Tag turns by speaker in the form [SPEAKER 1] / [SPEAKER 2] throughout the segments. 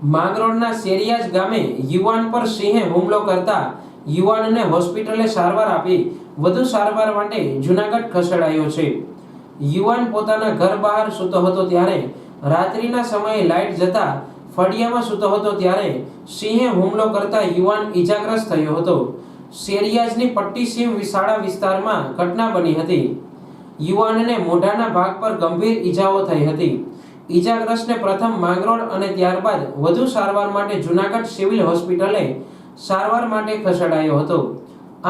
[SPEAKER 1] માંગરોળના શેરિયાજ ગામે યુવાન પર સિંહે હુમલો કરતા યુવાનને હોસ્પિટલે સારવાર આપી વધુ સારવાર માટે જૂનાગઢ ખસેડાયો છે। યુવાન પોતાના ઘર બહાર સૂતો હતો ત્યારે રાત્રિના સમયે લાઇટ જતા ફળિયામાં સૂતો હતો ત્યારે સિંહે હુમલો કરતા યુવાન ઈજાગ્રસ્ત થયો હતો। શેરિયાજની પટ્ટી સીમ શાળા વિસ્તારમાં ઘટના બની હતી। યુવાનને મોઢાના ભાગ પર ગંભીર ઈજાઓ થઈ હતી। ઈજાગ્રસ્તને પ્રથમ માંગરોળ અને ત્યારબાદ વધુ સારવાર માટે જૂનાગઢ સિવિલ હોસ્પિટલે સારવાર માટે ખસેડાયો હતો।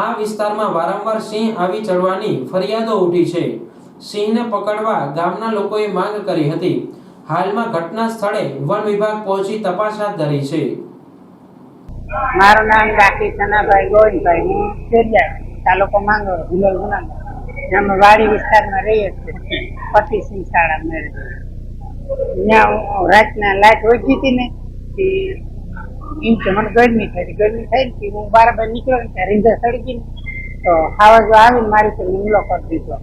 [SPEAKER 1] આ વિસ્તારમાં વારંવાર સિંહ આવી ચડવાની ફરિયાદો ઉઠી છે। સિંહને પકડવા ગામના લોકોએ માંગ કરી હતી। હાલમાં ઘટના સ્થળે વન વિભાગ પહોંચી તપાસ હાથ ધરી છે।
[SPEAKER 2] મારું નામ ડાકી સનાભાઈ ગોવિંદભાઈ, હું શેરિયાજ તાલુકો માંગરોળ જિલ્લો જુનાગઢ। અમે વાડી વિસ્તારમાં રહીએ છીએ, પટ્ટી સિંહ શાળા મેળે। ત્યાં રાતના લાઈટ ઓછી હતી ને એમ કે મને ગરમી થઈ ને હું બરાબર નીકળ્યો ને ત્યાં રીંધા સળગી ને તો હાવજો આવીને મારી પર હુમલો કરી દીધો।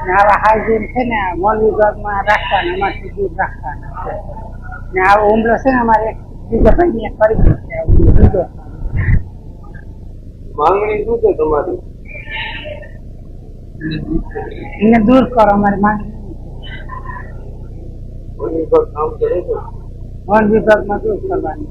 [SPEAKER 2] ને આવા હાજર છે ને વન વિભાગમાં રાખવાના, એમાંથી દૂર રાખવાના છે। ને આવો હુમલો છે ને અમારે બીજા ભાઈને કરી દીધો છે।
[SPEAKER 3] માંગણી શું છે તમારી?
[SPEAKER 2] એને દૂર કરો, અમારી માંગણી
[SPEAKER 3] વન વિભાગ કામ કરે છે?
[SPEAKER 2] વન વિભાગમાં દૂર કરવાની।